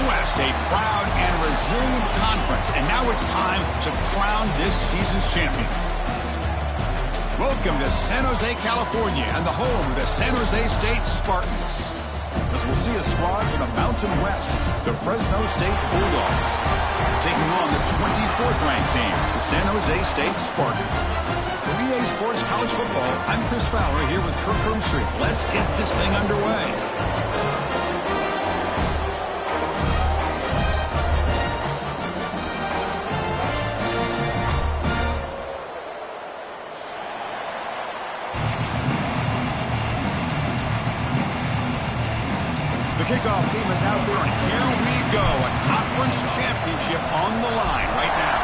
West, a proud and resilient conference. And now it's time to crown this season's champion. Welcome to San Jose, California, and the home of the San Jose State Spartans. As we'll see a squad from the Mountain West, the Fresno State Bulldogs, taking on the 24th ranked team, the San Jose State Spartans. For EA Sports College Football, I'm Chris Fowler here with Kirk Hermstreet. Let's get this thing underway. Kickoff team is out there, and here we go. A conference championship on the line right now.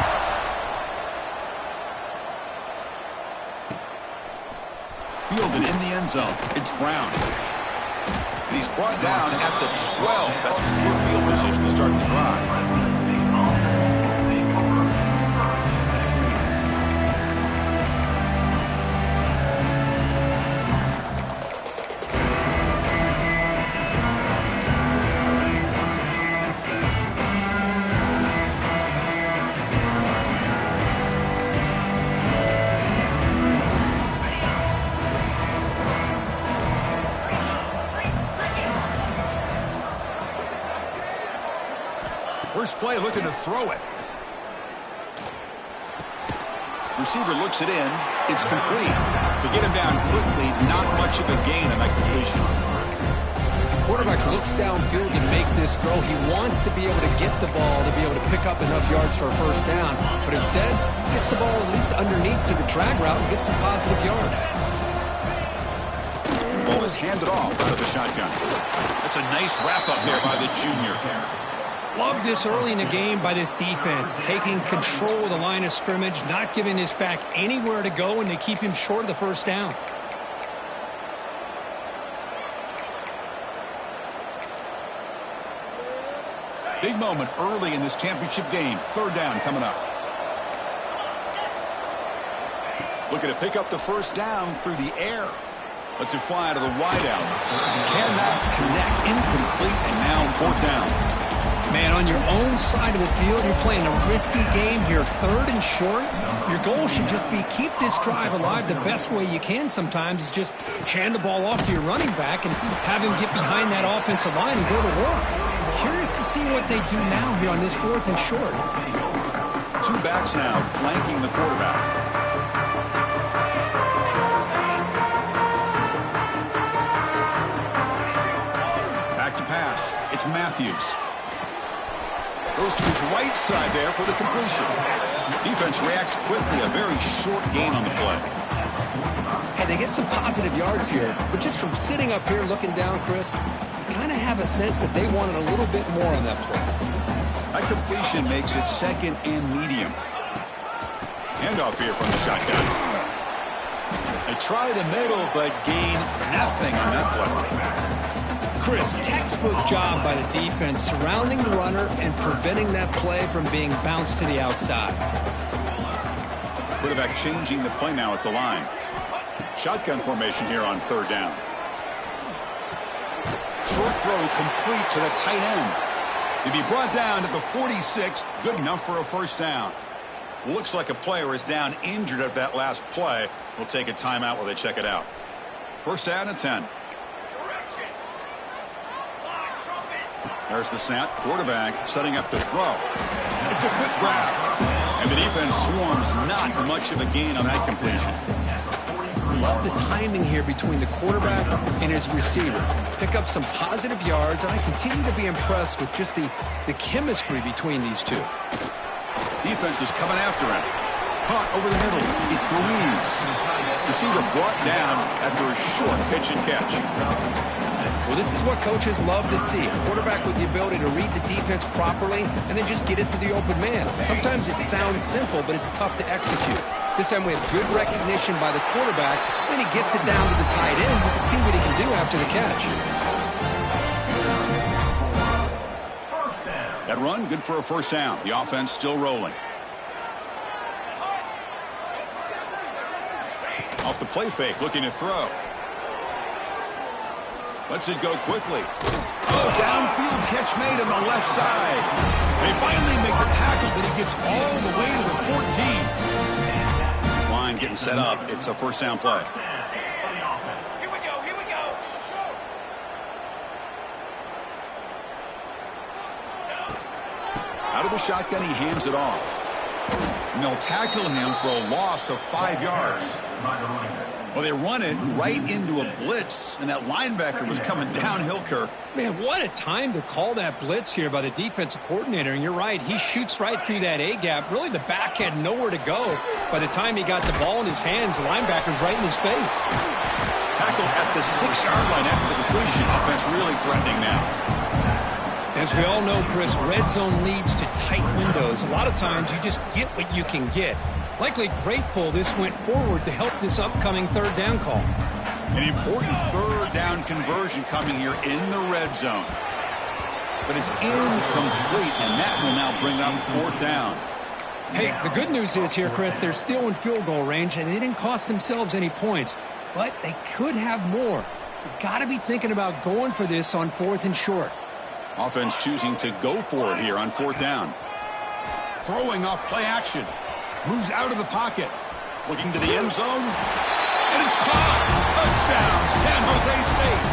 Fielded in the end zone. It's Brown. And he's brought down at the 12. That's poor field position to start the drive. First play, looking to throw it. Receiver looks it in. It's complete. To get him down quickly, not much of a gain on that completion. The quarterback looks downfield to make this throw. He wants to be able to get the ball to be able to pick up enough yards for a first down. But instead, he gets the ball at least underneath to the drag route and gets some positive yards. The ball is handed off out of the shotgun. That's a nice wrap up there by the junior. Love this early in the game by this defense, taking control of the line of scrimmage, not giving this back anywhere to go, and they keep him short of the first down. Big moment early in this championship game. Third down coming up. Looking to pick up the first down through the air. Lets it fly out of the wideout. Cannot connect, incomplete, and now fourth down. Man, on your own side of the field, you're playing a risky game here, third and short. Your goal should just be keep this drive alive the best way you can sometimes is just hand the ball off to your running back and have him get behind that offensive line and go to work. Curious to see what they do now here on this fourth and short. Two backs now flanking the quarterback. Back to pass. It's Matthews. Goes to his right side there for the completion. Defense reacts quickly. A very short gain on the play. Hey, they get some positive yards here, but just from sitting up here looking down, Chris, you kind of have a sense that they wanted a little bit more on that play. That completion makes it second and medium. Handoff here from the shotgun. They try the middle, but gain nothing on that play. Chris, textbook job by the defense surrounding the runner and preventing that play from being bounced to the outside. Quarterback changing the play now at the line. Shotgun formation here on third down. Short throw complete to the tight end. To be brought down to the 46, good enough for a first down. Looks like a player is down injured at that last play. We'll take a timeout while they check it out. First down and 10. There's the snap. Quarterback setting up to throw. It's a quick grab. And the defense swarms. Not much of a gain on that completion. Love the timing here between the quarterback and his receiver. Pick up some positive yards, and I continue to be impressed with just the chemistry between these two. Defense is coming after him. Caught over the middle. It's Louise. Receiver brought down after a short pitch and catch. Well, this is what coaches love to see. A quarterback with the ability to read the defense properly and then just get it to the open man. Sometimes it sounds simple, but it's tough to execute. This time we have good recognition by the quarterback. When he gets it down to the tight end, you can see what he can do after the catch. That run, good for a first down. The offense still rolling. Off the play fake, looking to throw. Lets it go quickly. Oh, downfield catch made on the left side. They finally make the tackle, but he gets all the way to the 14. This line getting set up. It's a first down play. Here we go. Out of the shotgun, he hands it off. And they'll tackle him for a loss of 5 yards. Well, they run it right into a blitz, and that linebacker was coming downhill, Kirk. Man, what a time to call that blitz here by the defensive coordinator. And you're right, he shoots right through that A-gap. Really, the back had nowhere to go. By the time he got the ball in his hands, the linebacker's right in his face. Tackled at the 6-yard line after the completion. Offense really threatening now. As we all know, Chris, red zone leads to tight windows. A lot of times you just get what you can get. Likely grateful this went forward to help this upcoming third down call. An important third down conversion coming here in the red zone. But it's incomplete, and that will now bring up fourth down. Hey, the good news is here, Chris, they're still in field goal range, and they didn't cost themselves any points. But they could have more. You got to be thinking about going for this on 4th and short. Offense choosing to go for it here on fourth down. Throwing off play action. Moves out of the pocket. Looking to the end zone. And it's caught. Touchdown, San Jose State.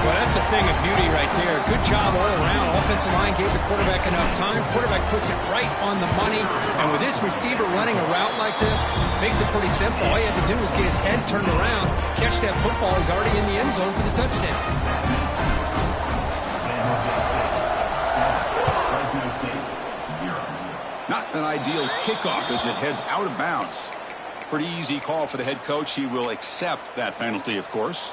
Well, that's a thing of beauty right there. Good job all around. Offensive line gave the quarterback enough time. Quarterback puts it right on the money. And with this receiver running a route like this, makes it pretty simple. All you have to do is get his head turned around, catch that football. He's already in the end zone for the touchdown. Not an ideal kickoff as it heads out of bounds. Pretty easy call for the head coach. He will accept that penalty, of course.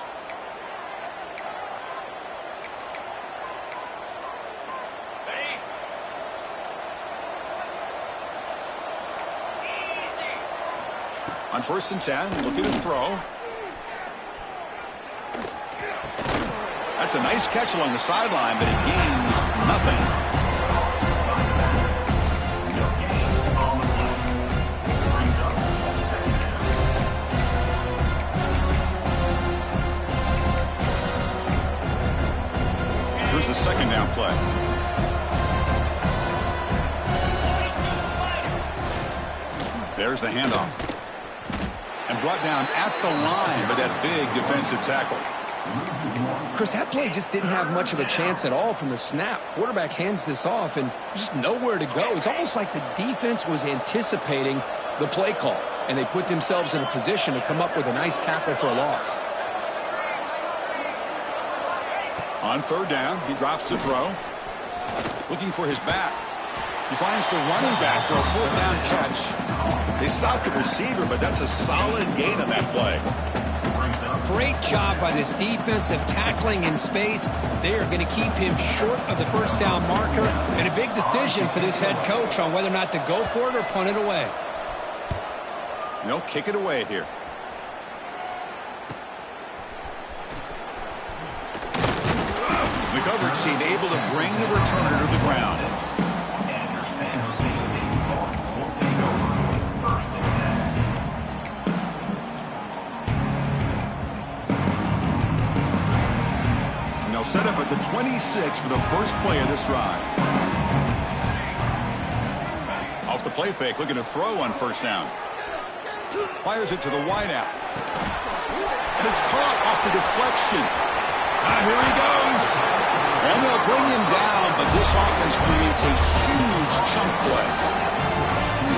On 1st and 10, looking to throw. That's a nice catch along the sideline, but it gains nothing. Here's the second down play. There's the handoff. And brought down at the line by that big defensive tackle. Chris, that play just didn't have much of a chance at all from the snap. Quarterback hands this off and just nowhere to go. It's almost like the defense was anticipating the play call, and they put themselves in a position to come up with a nice tackle for a loss. On third down, he drops to throw. Looking for his back. He finds the running back for a fourth down catch. They stopped the receiver, but that's a solid gain on that play. Great job by this defensive tackling in space. They are going to keep him short of the first down marker, and a big decision for this head coach on whether or not to go for it or punt it away. They'll kick it away here. The coverage team able to bring the returner to the ground. And they'll set up at the 26 for the first play of this drive. Off the play fake, looking to throw on first down. Fires it to the wideout. And it's caught off the deflection. Here he goes. And they'll bring him down, but this offense creates a huge chunk play.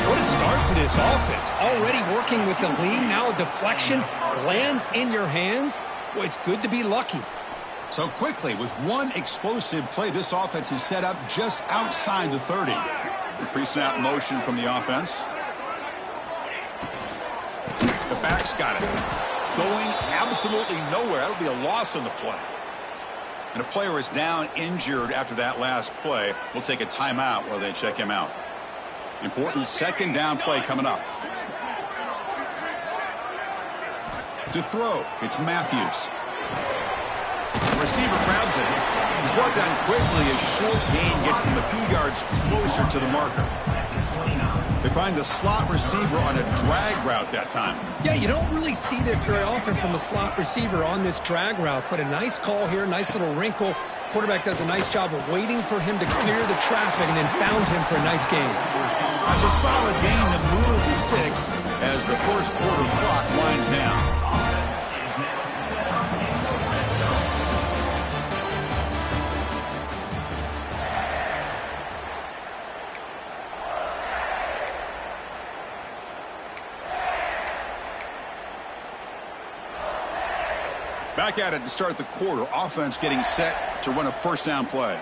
What a start for this offense. Already working with the lead. Now a deflection lands in your hands. Boy, it's good to be lucky. So quickly, with one explosive play, this offense is set up just outside the 30. The pre-snap motion from the offense. The back's got it. Going absolutely nowhere. That'll be a loss on the play. And a player is down injured after that last play. We'll take a timeout while they check him out. Important second down play coming up. To throw, it's Matthews. The receiver grabs it. He's brought down quickly. A short gain gets them a few yards closer to the marker. They find the slot receiver on a drag route that time. Yeah, you don't really see this very often from a slot receiver on this drag route, but a nice call here, nice little wrinkle. Quarterback does a nice job of waiting for him to clear the traffic and then found him for a nice gain. That's a solid gain to move the sticks as the first quarter clock winds down. Back at it to start the quarter. Offense getting set to run a first down play.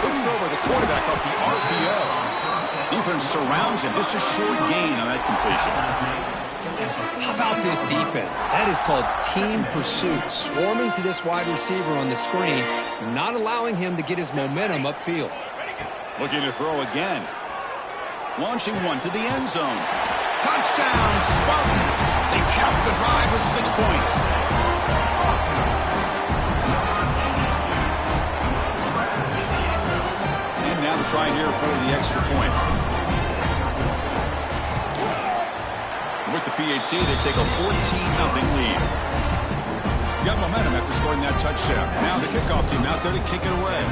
Looks over the quarterback off the RPO. Defense surrounds him. Just a short gain on that completion. How about this defense? That is called team pursuit. Swarming to this wide receiver on the screen, not allowing him to get his momentum upfield. Looking to throw again. Launching one to the end zone. Touchdown, Spartans! They cap the drive with 6 points. And now to try here for the extra point. With the PAT, they take a 14-0 lead. Got momentum after scoring that touchdown. Now the kickoff team out there to kick it away.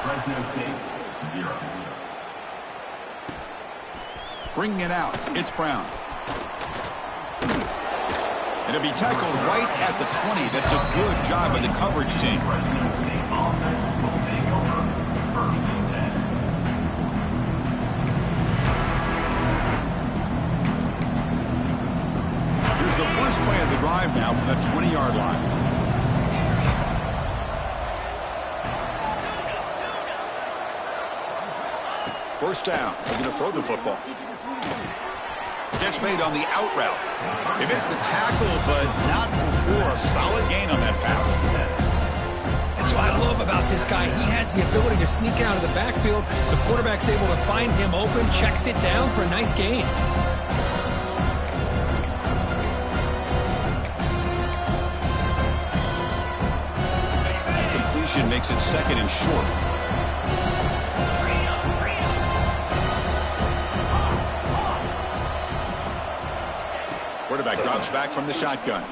Fresno State, 0. Bringing it out, it's Brown. It'll be tackled right at the 20. That's a good job by the coverage team. Fresno State offense will take over first and 10. Here's the first play of the drive now from the 20-yard line. First down. They're going to throw the football. Catch made on the out route. They hit the tackle, but not before a solid gain on that pass. That's what I love about this guy. He has the ability to sneak out of the backfield. The quarterback's able to find him open, checks it down for a nice gain. Completion makes it second and short. Quarterback drops back from the shotgun.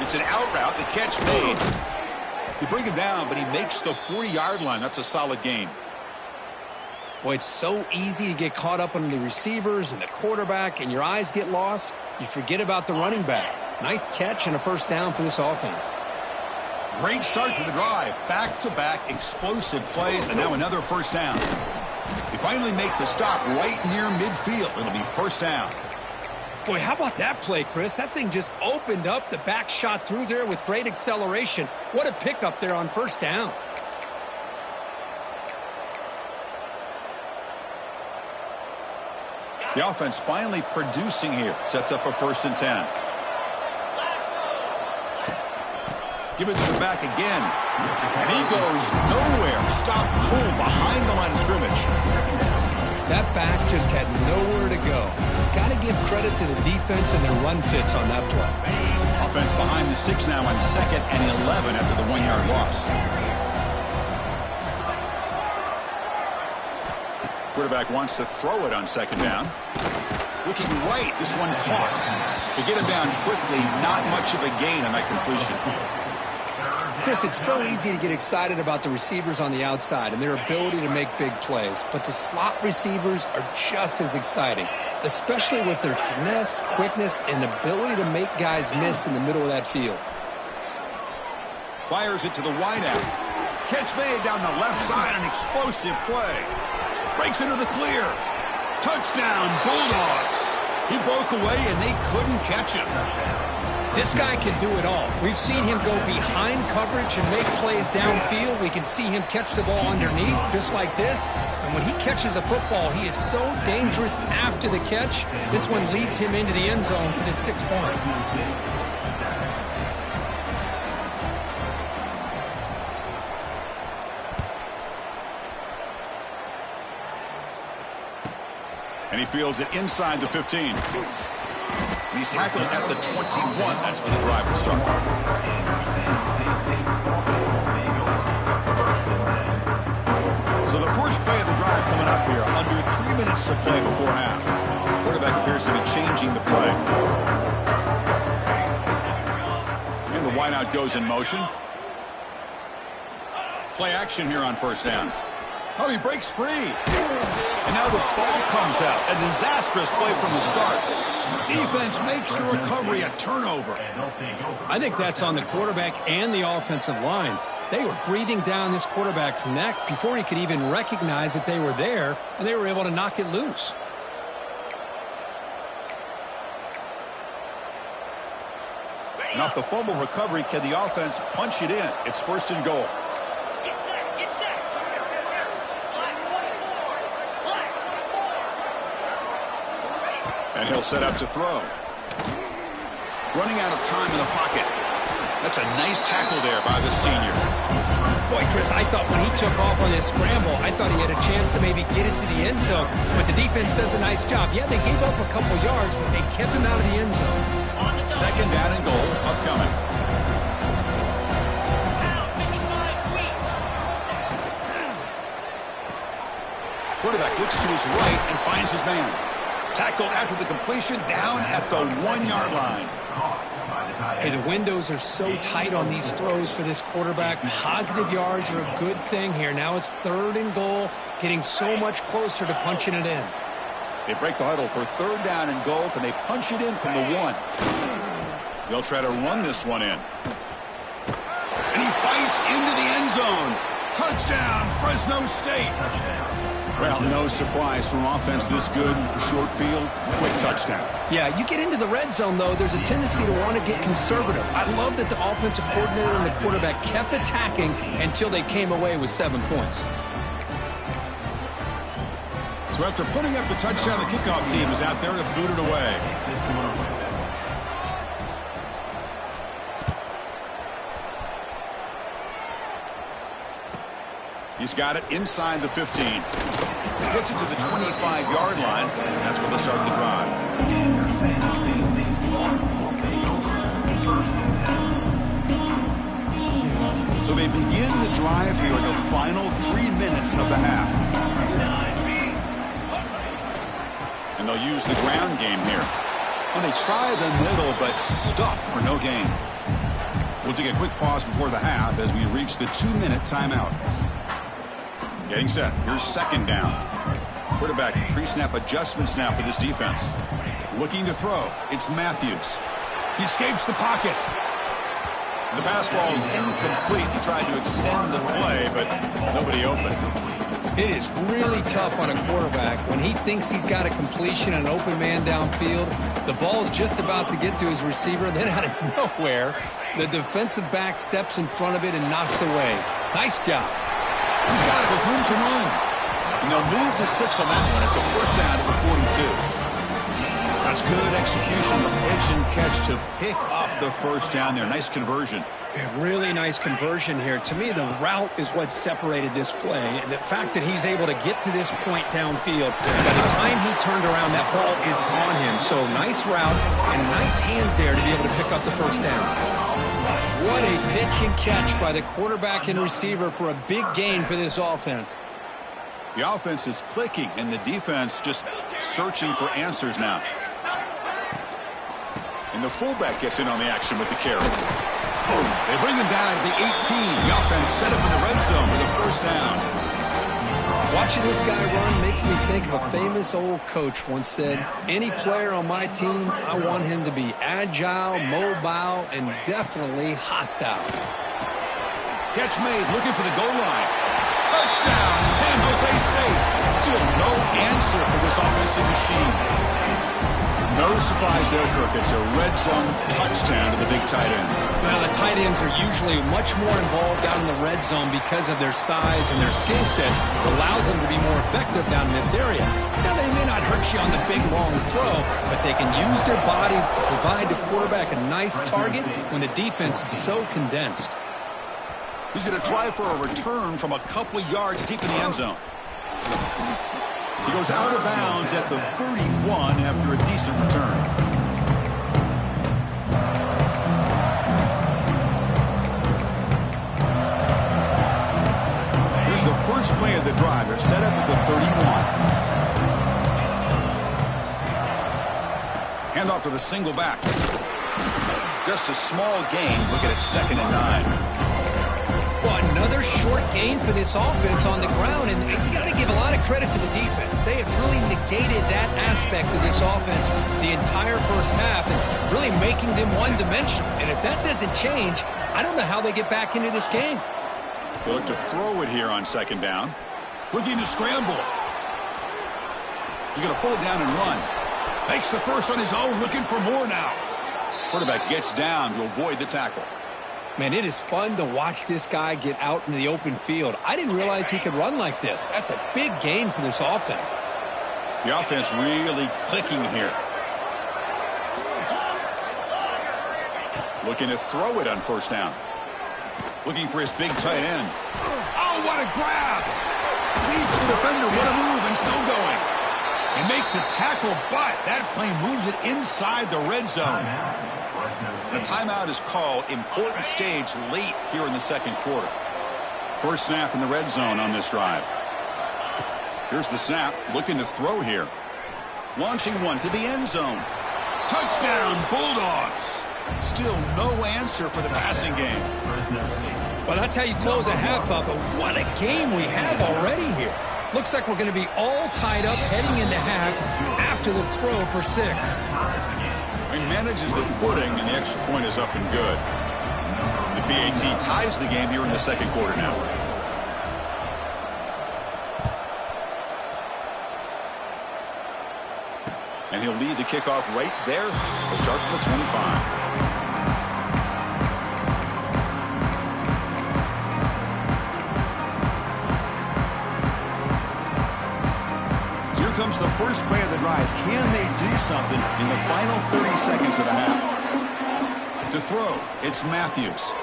It's an out route. The catch made. They bring him down, but he makes the 40-yard line. That's a solid gain. Boy, it's so easy to get caught up on the receivers and the quarterback, and your eyes get lost. You forget about the running back. Nice catch and a first down for this offense. Great start to the drive. Back-to-back explosive plays, and now another first down. They finally make the stop right near midfield. It'll be first down. Boy, how about that play, Chris? That thing just opened up. The back shot through there with great acceleration. What a pickup there on first down. The offense finally producing here. Sets up a first and 10. Give it to the back again. And he goes nowhere. Stop cold behind the line of scrimmage. That back just had nowhere to go. Got to give credit to the defense and their run fits on that play. Offense behind the 6 now on 2nd and 11 after the 1-yard loss. Quarterback wants to throw it on 2nd down. Looking right, this one caught. To get him down quickly, not much of a gain on that completion. Chris, it's so easy to get excited about the receivers on the outside and their ability to make big plays, but the slot receivers are just as exciting, especially with their finesse, quickness, and ability to make guys miss in the middle of that field. Fires it to the wideout. Catch made down the left side, an explosive play. Breaks into the clear. Touchdown, Bulldogs. He broke away and they couldn't catch him. This guy can do it all. We've seen him go behind coverage and make plays downfield. We can see him catch the ball underneath just like this. And when he catches a football, he is so dangerous after the catch. This one leads him into the end zone for the 6 points. And he fields it inside the 15. And he's tackled at the 21. That's where the drive will start. So the first play of the drive coming up here. Under 3 minutes to play before half. Quarterback appears to be changing the play. And the wideout goes in motion. Play action here on first down. Oh, he breaks free. And now the ball comes out. A disastrous play from the start. Defense makes the recovery a turnover. I think that's on the quarterback and the offensive line. They were breathing down this quarterback's neck before he could even recognize that they were there, and they were able to knock it loose. And off the fumble recovery, can the offense punch it in? It's first and goal. Get set, get set. Black 24. Black 24. And he'll set up to throw. Running out of time in the pocket. That's a nice tackle there by the senior. Boy, Chris, I thought when he took off on his scramble, I thought he had a chance to maybe get it to the end zone. But the defense does a nice job. Yeah, they gave up a couple yards, but they kept him out of the end zone. Second down and goal upcoming. Now, 55 feet. Quarterback looks to his right and finds his man. Tackled after the completion down at the 1 yard line. Hey, the windows are so tight on these throws for this quarterback. Positive yards are a good thing here. Now it's third and goal, getting so much closer to punching it in. They break the huddle for third down and goal. Can they punch it in from the 1? They'll try to run this one in. And he fights into the end zone. Touchdown, Fresno State. Well, no surprise from offense this good. Short field, quick touchdown. Yeah, you get into the red zone, though, there's a tendency to want to get conservative. I love that the offensive coordinator and the quarterback kept attacking until they came away with 7 points. So after putting up the touchdown, the kickoff team is out there to boot it away. He's got it inside the 15. Gets it to the 25-yard line. That's where they'll start the drive. So they begin the drive here in the final 3 minutes of the half. And they'll use the ground game here. And they try the middle, but stuff for no gain. We'll take a quick pause before the half as we reach the 2-minute timeout. Getting set. Here's second down. Quarterback pre-snap adjustments now for this defense. Looking to throw. It's Matthews. He escapes the pocket. The pass ball is incomplete. He tried to extend the play, but nobody open. It is really tough on a quarterback when he thinks he's got a completion and an open man downfield. The ball's just about to get to his receiver. Then out of nowhere, the defensive back steps in front of it and knocks away. Nice job. He's got it with room to run. And they'll move the 6 on that one. It's a first down to the 42. That's good execution. The pitch and catch to pick up the first down there. Nice conversion. A really nice conversion here. To me, the route is what separated this play. And the fact that he's able to get to this point downfield, by the time he turned around, that ball is on him. So nice route and nice hands there to be able to pick up the first down. What a pitch and catch by the quarterback and receiver for a big gain for this offense. The offense is clicking, and the defense just searching for answers now. And the fullback gets in on the action with the carry. They bring him down at the 18. The offense set up in the red zone for the first down. Watching this guy run makes me think of a famous old coach once said, any player on my team, I want him to be agile, mobile, and definitely hostile. Catch made, looking for the goal line. Touchdown, San Jose State. Still no answer for this offensive machine. No surprise there, Kirk. It's a red zone touchdown to the big tight end. Well, the tight ends are usually much more involved down in the red zone because of their size and their skill set. It allows them to be more effective down in this area. Now, they may not hurt you on the big, long throw, but they can use their bodies to provide the quarterback a nice target when the defense is so condensed. He's going to try for a return from a couple of yards deep in the end zone. He goes out of bounds at the 31 after a decent return. Here's the first play of the drive. Hand off to the single back. Just a small gain. Looking at 2nd and 9. Well, another short gain for this offense on the ground, and you got to give a lot of credit to the defense. They have really negated that aspect of this offense the entire first half and really making them one-dimensional. And if that doesn't change, I don't know how they get back into this game. They look to throw it here on 2nd down. Looking to scramble. He's going to pull it down and run. Makes the first on his own, looking for more now. Quarterback gets down to avoid the tackle. Man, it is fun to watch this guy get out in the open field. I didn't realize he could run like this. That's a big gain for this offense. The offense really clicking here. Looking to throw it on 1st down. Looking for his big tight end. Oh, what a grab! Leads the defender, what a move, and still going. And make the tackle, but that play moves it inside the red zone. The timeout is called. Important stage late here in the 2nd quarter. First snap in the red zone on this drive. Here's the snap. Looking to throw here. Launching one to the end zone. Touchdown, Bulldogs. Still no answer for the passing game. Well, that's how you close a half up. But what a game we have already here. Looks like we're going to be all tied up heading into half after the throw for 6. He manages the footing, and the extra point is up and good. The PAT ties the game here in the 2nd quarter now. And he'll lead the kickoff right there. We'll start from the 25. Comes the first play of the drive. Can they do something in the final 30 seconds of the half? To throw, it's Matthews.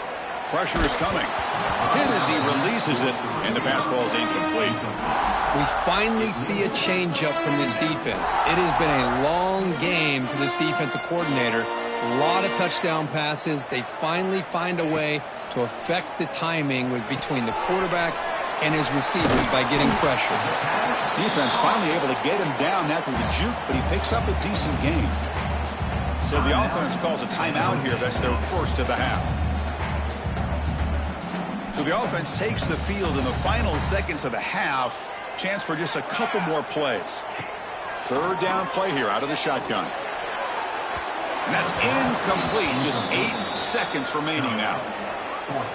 Pressure is coming. Hit as he releases it, and the pass ball is incomplete. We finally see a changeup from this defense. It has been a long game for this defensive coordinator. A lot of touchdown passes. They finally find a way to affect the timing between the quarterback and his receivers by getting pressure. Defense finally able to get him down after the juke, but he picks up a decent gain. So the offense calls a timeout here. That's their first of the half. So the offense takes the field in the final seconds of the half. Chance for just a couple more plays. 3rd down play here out of the shotgun. And that's incomplete. Just 8 seconds remaining now.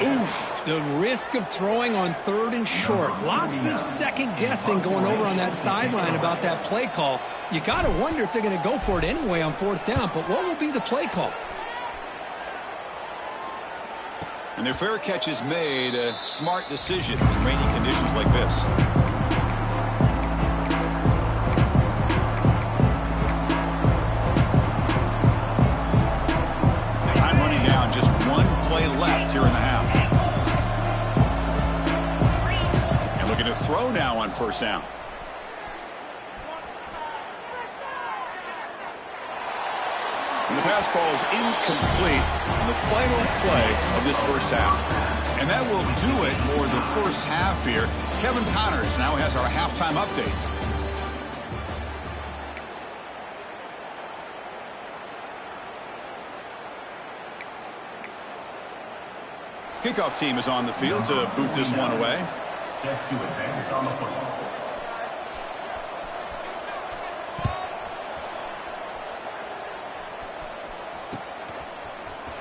Oof, the risk of throwing on 3rd and short. Lots of second guessing going over on that sideline about that play call. You got to wonder if they're going to go for it anyway on 4th down, but what will be the play call? And their fair catch is made. A smart decision in rainy conditions like this. Time running down. Just 1 play left here in the half. And looking to throw now on 1st down. And the pass falls incomplete on the final play of this first half. And that will do it for the first half here. Kevin Connors now has our halftime update. Kickoff team is on the field to boot this one away. Set to advance on the football.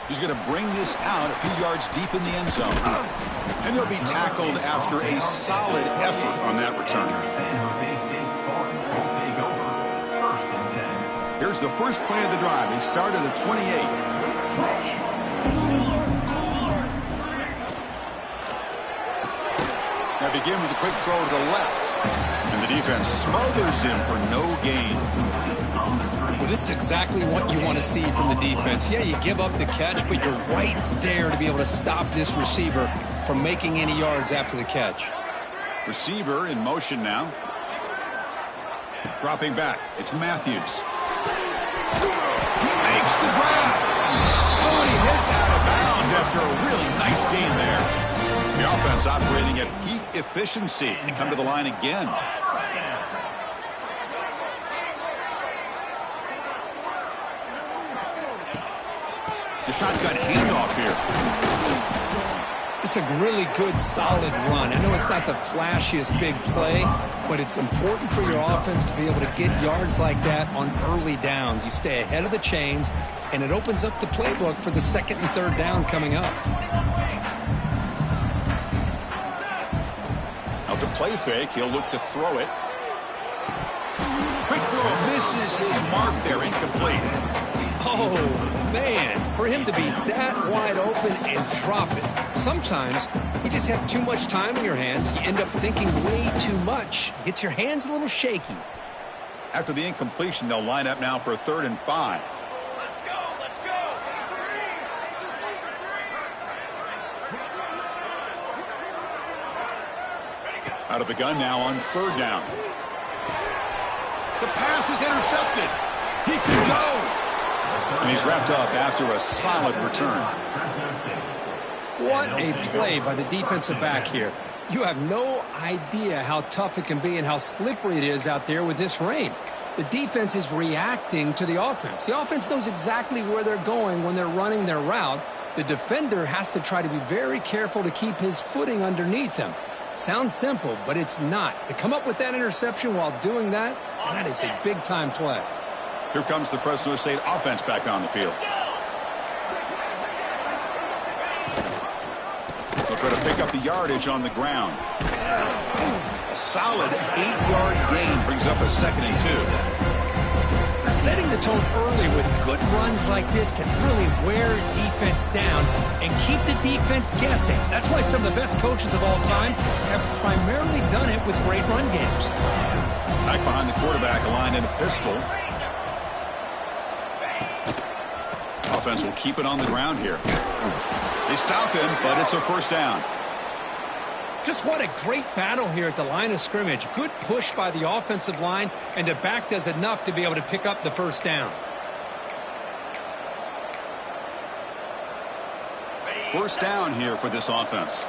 He's going to bring this out a few yards deep in the end zone. And he'll be tackled after a solid effort on that return. San Jose State Spartans will take over 1st and 10. Here's the first play of the drive. He started at 28. Now begin with a quick throw to the left. And the defense smothers him for no gain. Well, this is exactly what you want to see from the defense. Yeah, you give up the catch, but you're right there to be able to stop this receiver from making any yards after the catch. Receiver in motion now. Dropping back. It's Matthews. He makes the grab. Oh, and he heads out of bounds after a really nice gain there. The offense operating at peak efficiency. They come to the line again. The shotgun handoff here. It's a really good, solid run. I know it's not the flashiest big play, but it's important for your offense to be able to get yards like that on early downs. You stay ahead of the chains, and it opens up the playbook for the second and third down coming up. Out to play fake. He'll look to throw it. Quick throw misses his mark there. Incomplete. Oh, man, for him to be that wide open and drop it. Sometimes you just have too much time in your hands. You end up thinking way too much. Gets your hands a little shaky. After the incompletion, they'll line up now for a 3rd and 5. Let's go, let's go. Out of the gun now on 3rd down. The pass is intercepted. He can go. And he's wrapped up after a solid return. What a play by the defensive back here. You have no idea how tough it can be and how slippery it is out there with this rain. The defense is reacting to the offense. The offense knows exactly where they're going when they're running their route. The defender has to try to be very careful to keep his footing underneath him. Sounds simple, but it's not. To come up with that interception while doing that, and that is a big-time play. Here comes the Fresno State offense back on the field. They'll try to pick up the yardage on the ground. A solid 8-yard gain brings up a 2nd and 2. Setting the tone early with good runs like this can really wear defense down and keep the defense guessing. That's why some of the best coaches of all time have primarily done it with great run games. Back behind the quarterback, aligned in a pistol. Offense will keep it on the ground here. They stop him, but it's a 1st down. Just what a great battle here at the line of scrimmage. Good push by the offensive line, and the back does enough to be able to pick up the 1st down. 1st down here for this offense.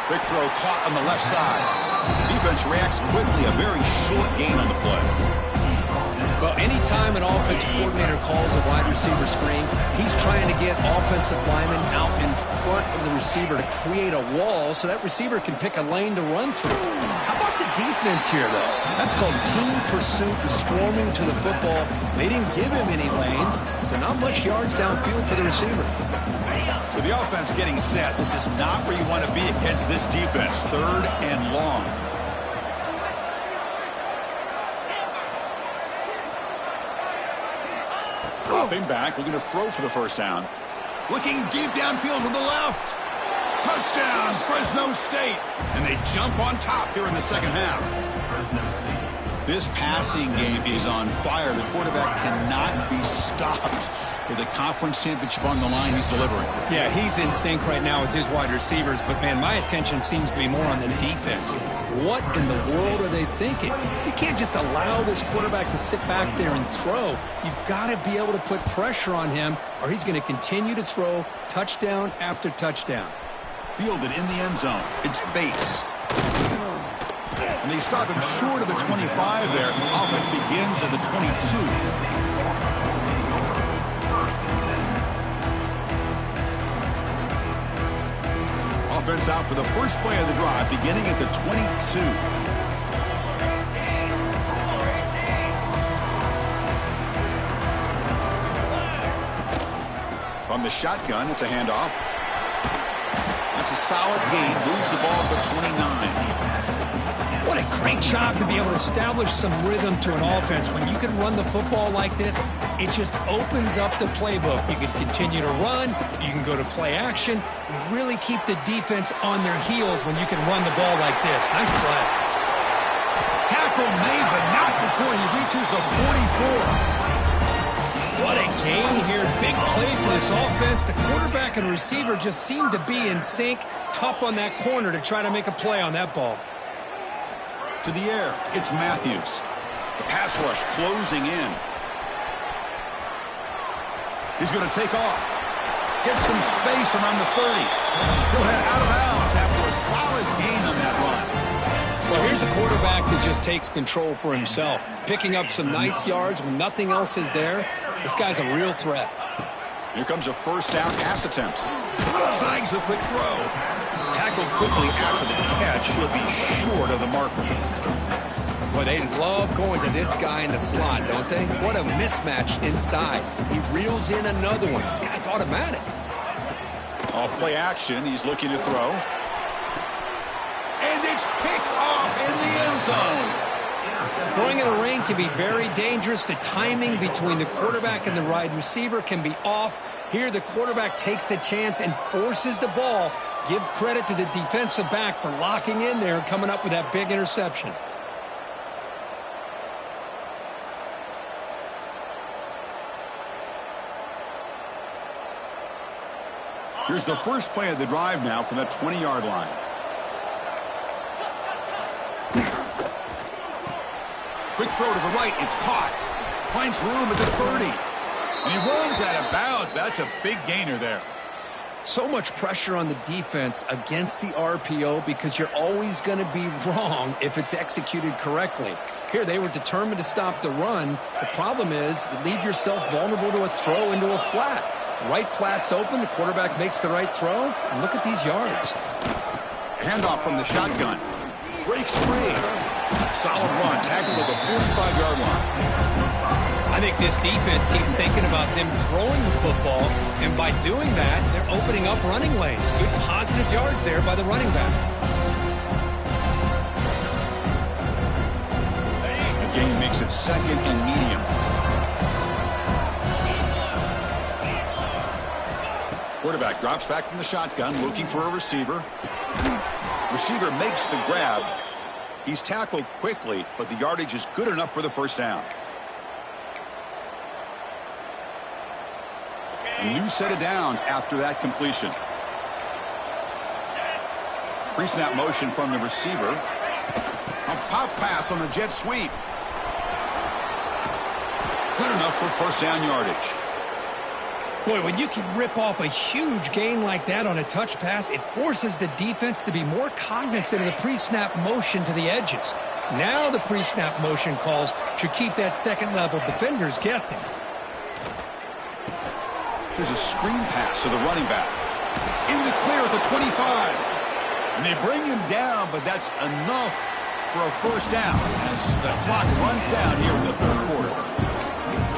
Quick throw caught on the left side. Defense reacts quickly. A very short gain on the play. Well, anytime an offensive coordinator calls a wide receiver screen, he's trying to get offensive linemen out in front of the receiver to create a wall so that receiver can pick a lane to run through. How about the defense here, though? That's called team pursuit, swarming to the football. They didn't give him any lanes, so not much yards downfield for the receiver. So the offense getting set. This is not where you want to be against this defense. 3rd and long. Dropping back, looking to throw for the 1st down. Looking deep downfield to the left. Touchdown, Fresno State. And they jump on top here in the 2nd half. This passing game is on fire. The quarterback cannot be stopped. With a conference championship on the line, he's delivering. Yeah, he's in sync right now with his wide receivers, but, man, my attention seems to be more on the defense. What in the world are they thinking? You can't just allow this quarterback to sit back there and throw. You've got to be able to put pressure on him, or he's going to continue to throw touchdown after touchdown. Fielded in the end zone. It's Bates. And they stop him short of the 25 there. Offense begins at the 22. Offense out for the first play of the drive, beginning at the 22. From the shotgun, it's a handoff. That's a solid gain. Moves the ball to the 29. What a great job to be able to establish some rhythm to an offense. When you can run the football like this, it just opens up the playbook. You can continue to run. You can go to play action. You really keep the defense on their heels when you can run the ball like this. Nice play. Tackle made, but not before he reaches the 44. What a gain here. Big play for this offense. The quarterback and receiver just seem to be in sync. Tough on that corner to try to make a play on that ball. To the air, it's Matthews. The pass rush closing in. He's going to take off. Get some space around the 30. He'll head out of bounds after a solid gain on that run. Well, here's a quarterback quarterback that just takes control for himself, picking up some nice yards when nothing else is there. This guy's a real threat. Here comes a first down pass attempt. Snags the quick throw. Tackled quickly after the catch. He'll be short of the marker. Boy, they love going to this guy in the slot, don't they? What a mismatch inside. He reels in another one. This guy's automatic. Off play action. He's looking to throw. And it's picked off in the end zone. Throwing in a rain can be very dangerous. The timing between the quarterback and the wide receiver can be off. Here, the quarterback takes a chance and forces the ball. Give credit to the defensive back for locking in there and coming up with that big interception. Here's the first play of the drive now from the 20-yard line. Quick throw to the right. It's caught. Finds room at the 30. And he runs out of bounds. That's a big gainer there. So much pressure on the defense against the RPO because you're always going to be wrong if it's executed correctly. Here, they were determined to stop the run. The problem is you leave yourself vulnerable to a throw into a flat. Right flat's open. The quarterback makes the right throw. And look at these yards. Handoff from the shotgun. Breaks free. Solid run. Tackled at the 45-yard line. I think this defense keeps thinking about them throwing the football, and by doing that, they're opening up running lanes. Good positive yards there by the running back. The game makes it second and medium. Quarterback drops back from the shotgun, looking for a receiver. Receiver makes the grab. He's tackled quickly, but the yardage is good enough for the first down. A new set of downs after that completion. Pre-snap motion from the receiver. A pop pass on the jet sweep. Good enough for first down yardage. Boy, when you can rip off a huge gain like that on a touch pass, it forces the defense to be more cognizant of the pre-snap motion to the edges. Now the pre-snap motion calls should keep that second-level defenders guessing. There's a screen pass to the running back. In the clear at the 25. And they bring him down, but that's enough for a first down as the clock runs down here in the third quarter.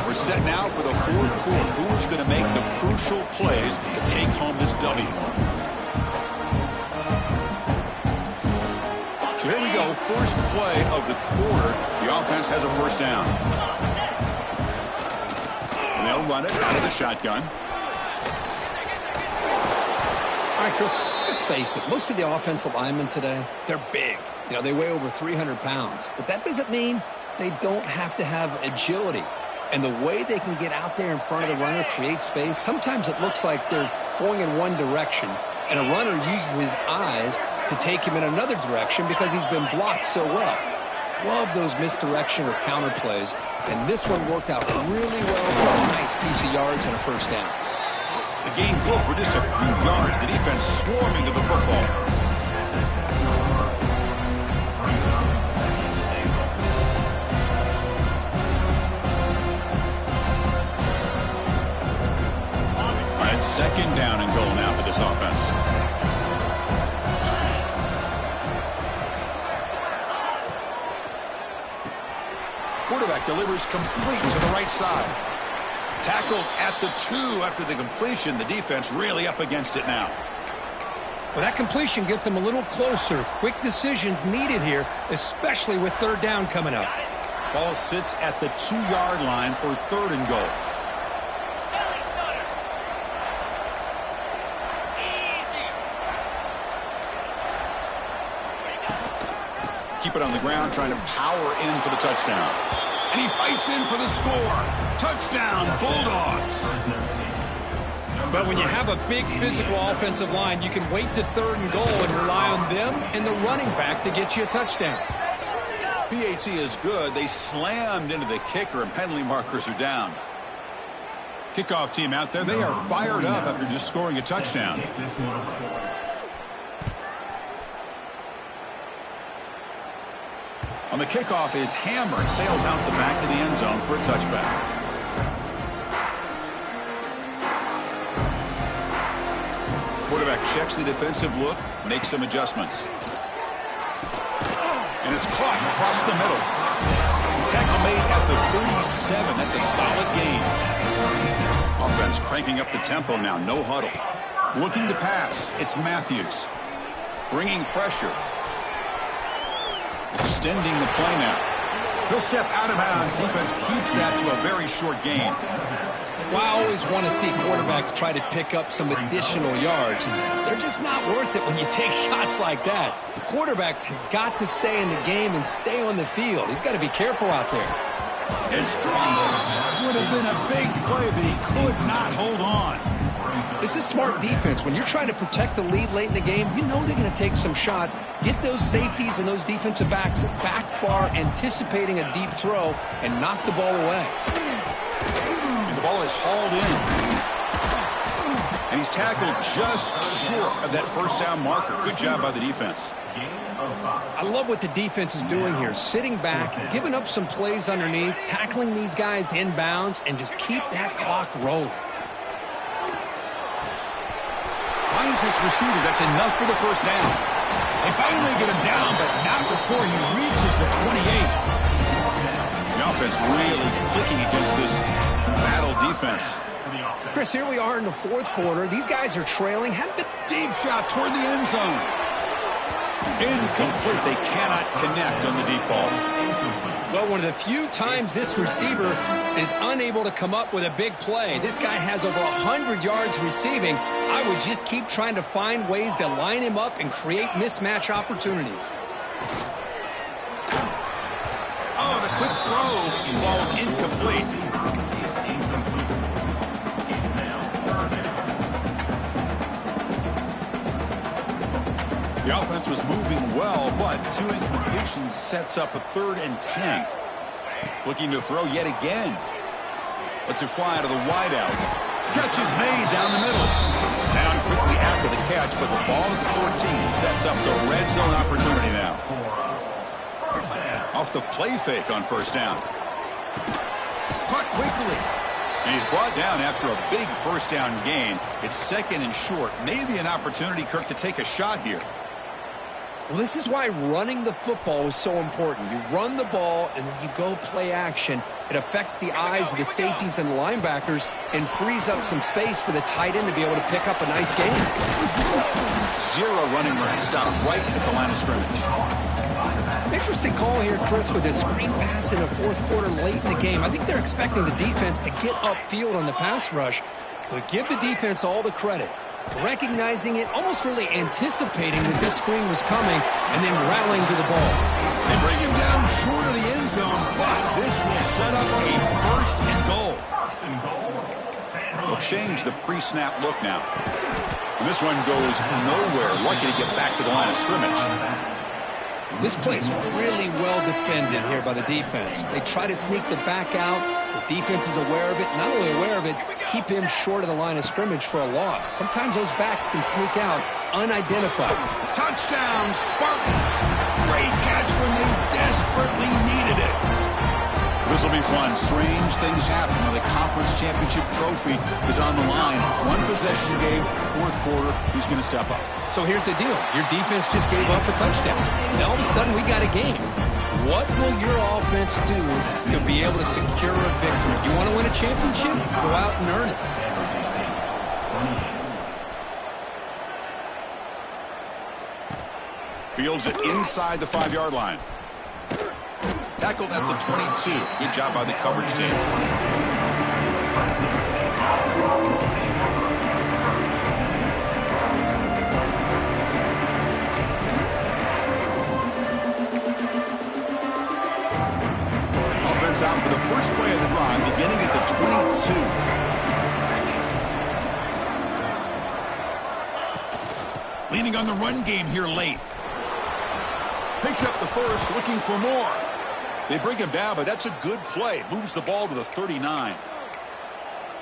We're set now for the fourth quarter. Who is going to make the crucial plays to take home this W? So here we go. First play of the quarter. The offense has a first down. And they'll run it out of the shotgun. All right, Chris, let's face it. Most of the offensive linemen today, they're big. You know, they weigh over 300 pounds. But that doesn't mean they don't have to have agility. And the way they can get out there in front of the runner, create space, sometimes it looks like they're going in one direction, and a runner uses his eyes to take him in another direction because he's been blocked so well. Love those misdirection or counter plays, and this one worked out really well for a nice piece of yards and a first down. The game good for just a few yards. The defense swarming to the football. All right, second down and goal now for this offense. Quarterback delivers complete to the right side. Tackled at the 2 after the completion. The defense really up against it now. Well, that completion gets them a little closer. Quick decisions needed here, especially with third down coming up. Ball sits at the 2-yard line for third and goal. Keep it on the ground, trying to power in for the touchdown. And he fights in for the score. Touchdown, Bulldogs. But when you have a big physical offensive line, you can wait to third and goal and rely on them and the running back to get you a touchdown. PAT is good. They slammed into the kicker, and penalty markers are down. Kickoff team out there, they are fired up after just scoring a touchdown. On the kickoff is hammered, sails out the back of the end zone for a touchback. Quarterback checks the defensive look, makes some adjustments. And it's caught across the middle. The tackle made at the 37. That's a solid gain. Offense cranking up the tempo now. No huddle. Looking to pass. It's Matthews. Bringing pressure. Extending the play now. He'll step out of bounds. Defense keeps that to a very short gain. Well, I always want to see quarterbacks try to pick up some additional yards. They're just not worth it when you take shots like that. Quarterbacks have got to stay in the game and stay on the field. He's got to be careful out there. It's dropped. Would have been a big play, but he could not hold on. This is smart defense. When you're trying to protect the lead late in the game, you know they're going to take some shots. Get those safeties and those defensive backs back far, anticipating a deep throw, and knock the ball away. And the ball is hauled in. And he's tackled just short of that first down marker. Good job by the defense. I love what the defense is doing here. Sitting back, giving up some plays underneath, tackling these guys inbounds, and just keep that clock rolling. Finds this receiver. That's enough for the first down. They finally get him down, but not before he reaches the 28. The offense really clicking against this battle defense. Chris, here we are in the fourth quarter. These guys are trailing. Deep shot toward the end zone. Incomplete. They cannot connect on the deep ball. Well, one of the few times this receiver is unable to come up with a big play. This guy has over 100 yards receiving. I would just keep trying to find ways to line him up and create mismatch opportunities. Oh, the quick throw falls incomplete. The offense was moving well, but two incompletions sets up a 3rd and 10. Looking to throw yet again. Lets it fly out of the wideout. Catch is made down the middle. Down quickly after the catch, but the ball at the 14 sets up the red zone opportunity now. Off the play fake on first down. Caught quickly. And he's brought down after a big first down gain. It's 2nd and short. Maybe an opportunity, Kirk, to take a shot here. Well, this is why running the football is so important. You run the ball, and then you go play action. It affects the eyes of the safeties and the linebackers and frees up some space for the tight end to be able to pick up a nice gain. 0 running room. Stop right at the line of scrimmage. Interesting call here, Chris, with a screen pass in the fourth quarter late in the game. I think they're expecting the defense to get upfield on the pass rush. But give the defense all the credit. Recognizing it, almost really anticipating that this screen was coming, and then rallying to the ball. They bring him down short of the end zone, but this will set up a 1st and goal. They'll change the pre-snap look now. And this one goes nowhere. Lucky to get back to the line of scrimmage. This play's really well defended here by the defense. They try to sneak the back out. The defense is aware of it. Not only aware of it, keep him short of the line of scrimmage for a loss. Sometimes those backs can sneak out unidentified. Touchdown, Spartans. Great catch when they desperately needed it. This will be fun. Strange things happen when the conference championship trophy is on the line. One possession game, fourth quarter. Who's going to step up? So here's the deal. Your defense just gave up a touchdown. Now all of a sudden we got a game. What will your offense do to be able to secure a victory? You want to win a championship? Go out and earn it. Fields it inside the 5-yard line. Tackled at the 22. Good job by the coverage team. Offense out for the first play of the drive, beginning at the 22. Leaning on the run game here late. Picks up the first, looking for more. They bring him down, but that's a good play. Moves the ball to the 39.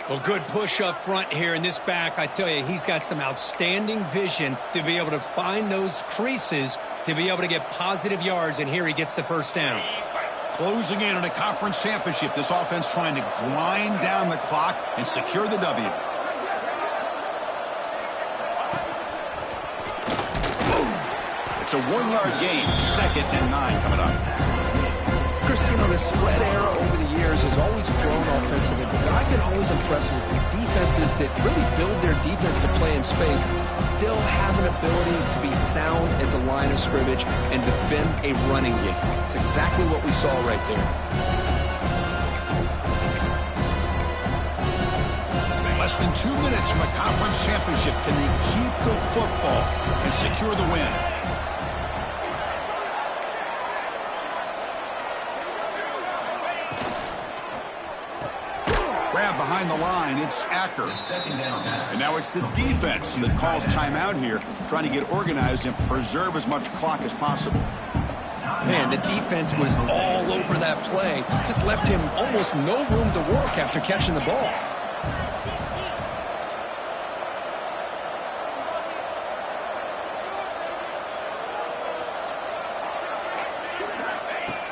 Well, good push up front here in this back. I tell you, he's got some outstanding vision to be able to find those creases to be able to get positive yards, and here he gets the first down. Closing in on a conference championship, this offense trying to grind down the clock and secure the W. It's a 1-yard gain, 2nd and 9 coming up. Chris, the spread era over the years has always grown offensively, but I've been always impressed with defenses that really build their defense to play in space, still have an ability to be sound at the line of scrimmage and defend a running game. It's exactly what we saw right there. Less than 2 minutes from a conference championship. Can they keep the football and secure the win? Grab behind the line, it's Acker. And now it's the defense that calls timeout here, trying to get organized and preserve as much clock as possible. Man, the defense was all over that play. Just left him almost no room to work after catching the ball.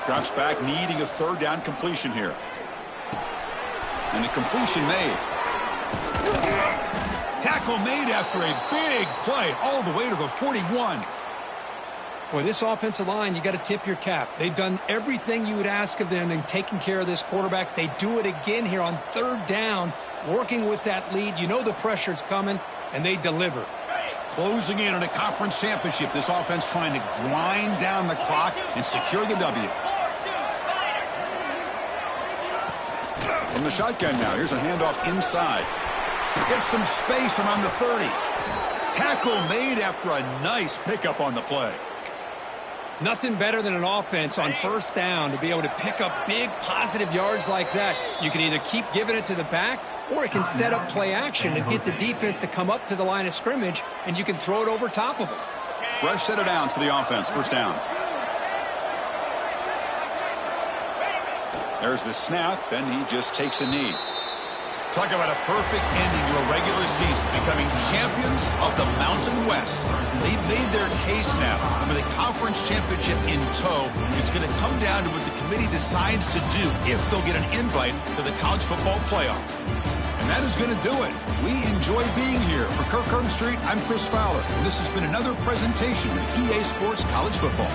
Drops back, needing a 3rd down completion here. And the completion made. Tackle made after a big play all the way to the 41. Boy, this offensive line, you got to tip your cap. They've done everything you would ask of them in taking care of this quarterback. They do it again here on 3rd down, working with that lead. You know the pressure's coming, and they deliver. Closing in on a conference championship, this offense trying to grind down the clock and secure the W. From the shotgun now, here's a handoff inside. Gets some space around the 30. Tackle made after a nice pickup on the play. Nothing better than an offense on 1st down to be able to pick up big positive yards like that. You can either keep giving it to the back, or it can set up play action and get the defense to come up to the line of scrimmage, and you can throw it over top of them. Fresh set of downs for the offense, 1st down. There's the snap, and he just takes a knee. Talk about a perfect ending to a regular season, becoming champions of the Mountain West. They've made their case now with a conference championship in tow. It's going to come down to what the committee decides to do if they'll get an invite to the college football playoff. And that is going to do it. We enjoy being here. For Kirk Street, I'm Chris Fowler, and this has been another presentation of EA Sports College Football.